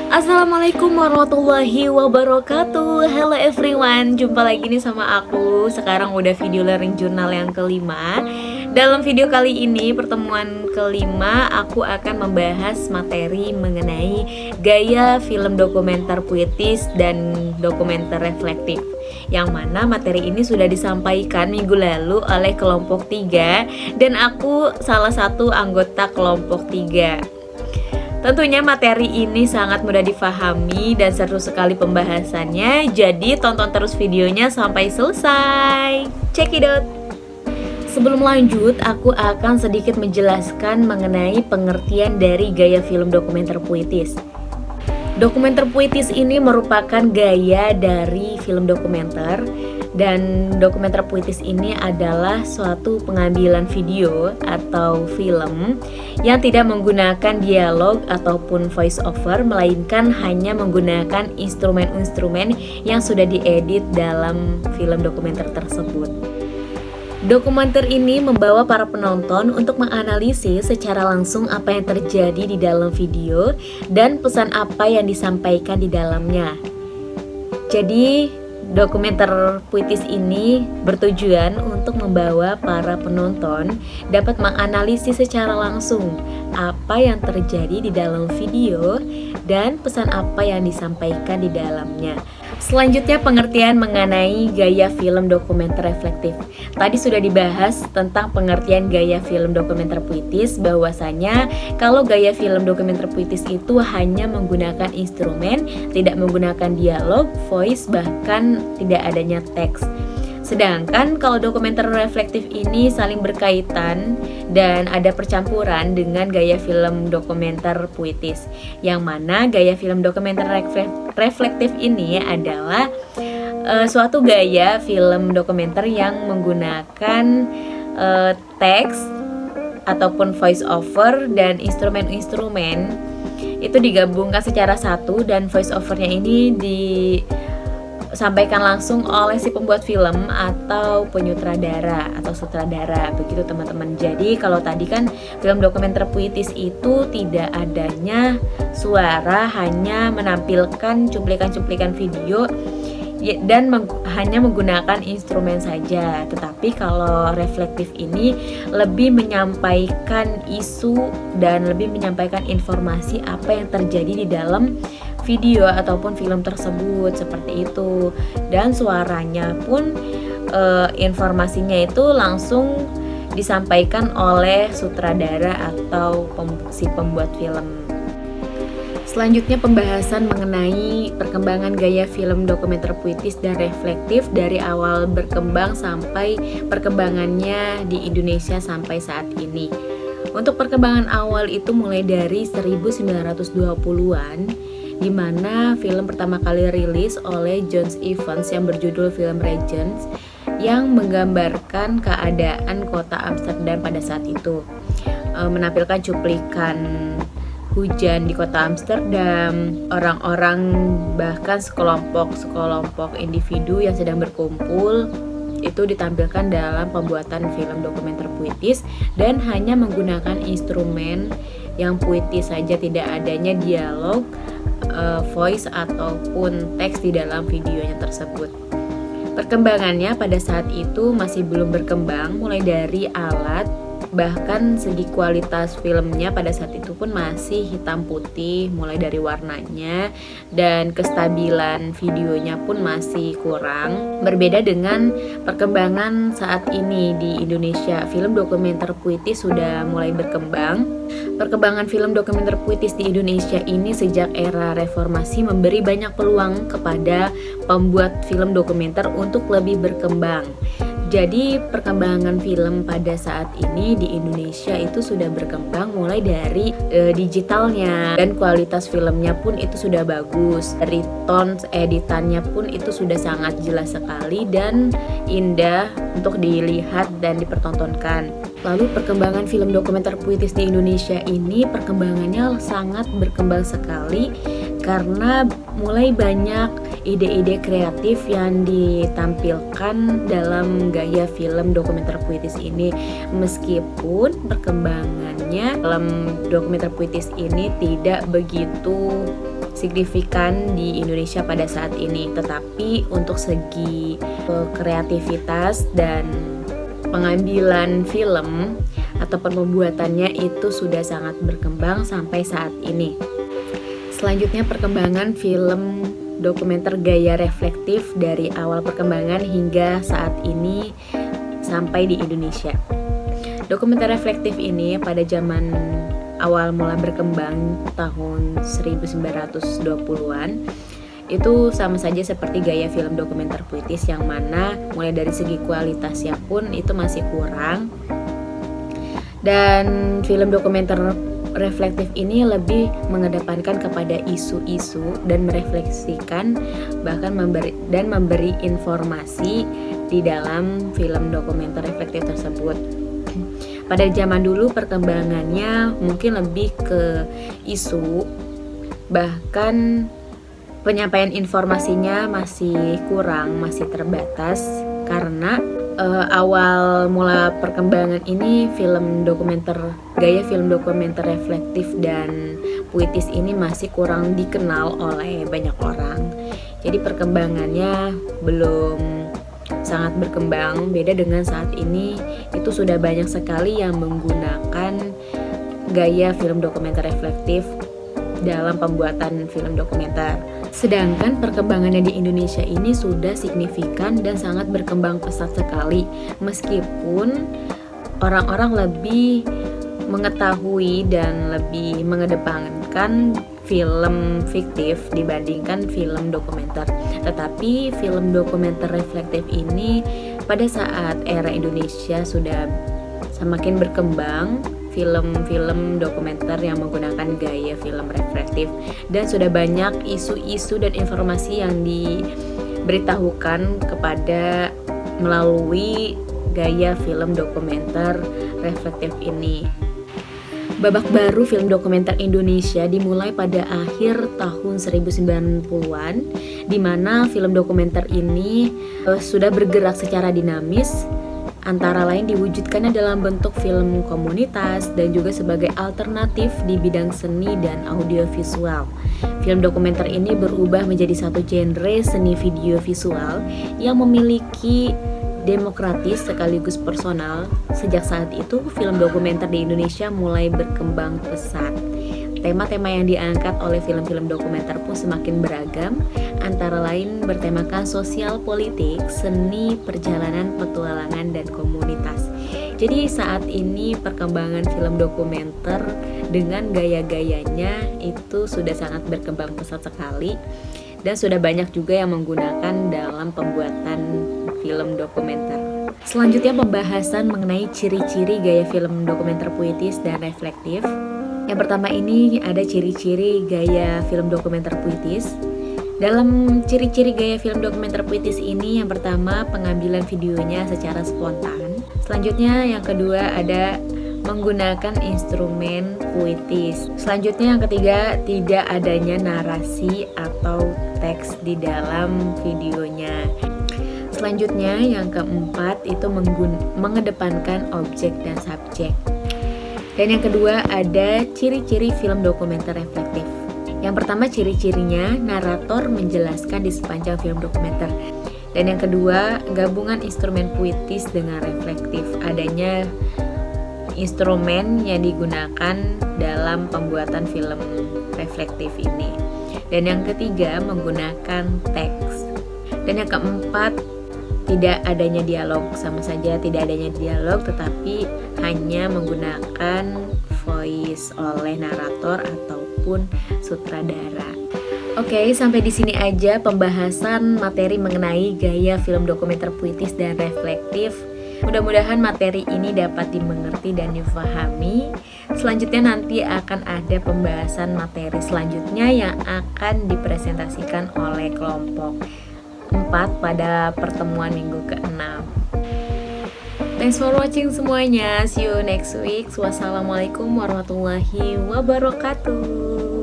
Assalamualaikum warahmatullahi wabarakatuh. Hello everyone, jumpa lagi nih sama aku. Sekarang udah video learning journal yang kelima. Dalam video kali ini, pertemuan kelima, aku akan membahas materi mengenai gaya film dokumenter puitis dan dokumenter reflektif, yang mana materi ini sudah disampaikan minggu lalu oleh kelompok 3 dan aku salah satu anggota kelompok 3. Tentunya materi ini sangat mudah difahami dan seru sekali pembahasannya, jadi tonton terus videonya sampai selesai. Check it out! Sebelum lanjut, aku akan sedikit menjelaskan mengenai pengertian dari gaya film dokumenter puitis. Dokumenter puitis ini merupakan gaya dari film dokumenter, dan dokumenter puitis ini adalah suatu pengambilan video atau film yang tidak menggunakan dialog ataupun voice over, melainkan hanya menggunakan instrumen-instrumen yang sudah diedit dalam film dokumenter tersebut. Dokumenter ini membawa para penonton untuk menganalisis secara langsung apa yang terjadi di dalam video dan pesan apa yang disampaikan di dalamnya. Jadi, dokumenter puitis ini bertujuan untuk membawa para penonton dapat menganalisis secara langsung apa yang terjadi di dalam video dan pesan apa yang disampaikan di dalamnya. Selanjutnya, pengertian mengenai gaya film dokumenter reflektif. Tadi sudah dibahas tentang pengertian gaya film dokumenter puitis, bahwasanya kalau gaya film dokumenter puitis itu hanya menggunakan instrumen, tidak menggunakan dialog, voice, bahkan tidak adanya teks. Sedangkan kalau dokumenter reflektif ini saling berkaitan dan ada percampuran dengan gaya film dokumenter puitis, yang mana gaya film dokumenter reflektif ini adalah suatu gaya film dokumenter yang menggunakan teks ataupun voice over dan instrumen-instrumen itu digabungkan secara satu, dan voice overnya ini disampaikan langsung oleh si pembuat film atau penyutradara atau sutradara, begitu teman-teman. Jadi kalau tadi kan film dokumenter puitis itu tidak adanya suara, hanya menampilkan cuplikan-cuplikan video dan hanya menggunakan instrumen saja. Tetapi kalau reflektif ini lebih menyampaikan isu dan lebih menyampaikan informasi apa yang terjadi di dalam video ataupun film tersebut, seperti itu. Dan suaranya pun informasinya itu langsung disampaikan oleh sutradara atau si pembuat film. Selanjutnya, pembahasan mengenai perkembangan gaya film dokumenter puitis dan reflektif dari awal berkembang sampai perkembangannya di Indonesia sampai saat ini. Untuk perkembangan awal itu mulai dari 1920-an, di mana film pertama kali rilis oleh John Evans yang berjudul film Regents, yang menggambarkan keadaan kota Amsterdam pada saat itu, menampilkan cuplikan hujan di kota Amsterdam, orang-orang, bahkan sekelompok individu yang sedang berkumpul itu ditampilkan dalam pembuatan film dokumenter puitis dan hanya menggunakan instrumen yang puitis saja, tidak adanya dialog, voice ataupun teks di dalam videonya tersebut. Perkembangannya pada saat itu masih belum berkembang, mulai dari alat, bahkan segi kualitas filmnya pada saat itu pun masih hitam putih, mulai dari warnanya dan kestabilan videonya pun masih kurang. Berbeda dengan perkembangan saat ini di Indonesia, film dokumenter puitis sudah mulai berkembang. Perkembangan film dokumenter puitis di Indonesia ini sejak era reformasi memberi banyak peluang kepada pembuat film dokumenter untuk lebih berkembang. Jadi perkembangan film pada saat ini di Indonesia itu sudah berkembang mulai dari digitalnya, dan kualitas filmnya pun itu sudah bagus. Dari tone editannya pun itu sudah sangat jelas sekali dan indah untuk dilihat dan dipertontonkan. Lalu perkembangan film dokumenter puitis di Indonesia ini perkembangannya sangat berkembang sekali karena mulai banyak ide-ide kreatif yang ditampilkan dalam gaya film dokumenter puitis ini. Meskipun perkembangannya dalam dokumenter puitis ini tidak begitu signifikan di Indonesia pada saat ini. Tetapi untuk segi kreativitas dan pengambilan film atau pembuatannya itu sudah sangat berkembang sampai saat ini. Selanjutnya perkembangan film dokumenter gaya reflektif dari awal perkembangan hingga saat ini sampai di Indonesia. Dokumenter reflektif ini pada zaman awal mula berkembang tahun 1920-an itu sama saja seperti gaya film dokumenter puitis, yang mana mulai dari segi kualitasnya pun itu masih kurang. Dan film dokumenter reflektif ini lebih mengedepankan kepada isu-isu dan merefleksikan, bahkan memberi informasi di dalam film dokumenter reflektif tersebut. Pada zaman dulu perkembangannya mungkin lebih ke isu, bahkan penyampaian informasinya masih kurang, masih terbatas karena awal mula perkembangan ini gaya film dokumenter reflektif dan puitis ini masih kurang dikenal oleh banyak orang. Jadi perkembangannya belum sangat berkembang. Beda dengan saat ini, itu sudah banyak sekali yang menggunakan gaya film dokumenter reflektif dalam pembuatan film dokumenter. Sedangkan perkembangannya di Indonesia ini sudah signifikan dan sangat berkembang pesat sekali, meskipun orang-orang lebih mengetahui dan lebih mengedepankan film fiktif dibandingkan film dokumenter. Tetapi film dokumenter reflektif ini pada saat era Indonesia sudah semakin berkembang, film-film dokumenter yang menggunakan gaya film reflektif, dan sudah banyak isu-isu dan informasi yang diberitahukan kepada melalui gaya film dokumenter reflektif ini. Babak baru film dokumenter Indonesia dimulai pada akhir tahun 1990-an, di mana film dokumenter ini sudah bergerak secara dinamis, antara lain diwujudkannya dalam bentuk film komunitas dan juga sebagai alternatif di bidang seni dan audiovisual. Film dokumenter ini berubah menjadi satu genre seni video visual yang memiliki demokratis sekaligus personal. Sejak saat itu, film dokumenter di Indonesia mulai berkembang pesat. Tema-tema yang diangkat oleh film-film dokumenter pun semakin beragam, antara lain bertemakan sosial politik, seni, perjalanan, petualangan, dan komunitas. Jadi saat ini perkembangan film dokumenter dengan gaya-gayanya itu sudah sangat berkembang pesat sekali, dan sudah banyak juga yang menggunakan dalam pembuatan film dokumenter. Selanjutnya pembahasan mengenai ciri-ciri gaya film dokumenter puitis dan reflektif. Yang pertama ini ada ciri-ciri gaya film dokumenter puitis. Dalam ciri-ciri gaya film dokumenter puitis ini, yang pertama pengambilan videonya secara spontan. Selanjutnya yang kedua ada menggunakan instrumen puitis. Selanjutnya yang ketiga, tidak adanya narasi atau teks di dalam videonya. Selanjutnya yang keempat itu mengedepankan objek dan subjek. Dan yang kedua ada ciri-ciri film dokumenter reflektif. Yang pertama ciri-cirinya, narator menjelaskan di sepanjang film dokumenter. Dan yang kedua, gabungan instrumen puitis dengan reflektif. Adanya instrumen yang digunakan dalam pembuatan film reflektif ini. Dan yang ketiga, menggunakan teks. Dan yang keempat, tidak adanya dialog, sama saja tidak adanya dialog, tetapi hanya menggunakan voice oleh narator ataupun sutradara. Oke, sampai di sini aja pembahasan materi mengenai gaya film dokumenter puitis dan reflektif. Mudah-mudahan materi ini dapat dimengerti dan difahami. Selanjutnya nanti akan ada pembahasan materi selanjutnya yang akan dipresentasikan oleh kelompok 4 pada pertemuan minggu ke-6. Thanks for watching semuanya. See you next week. Wassalamualaikum warahmatullahi wabarakatuh.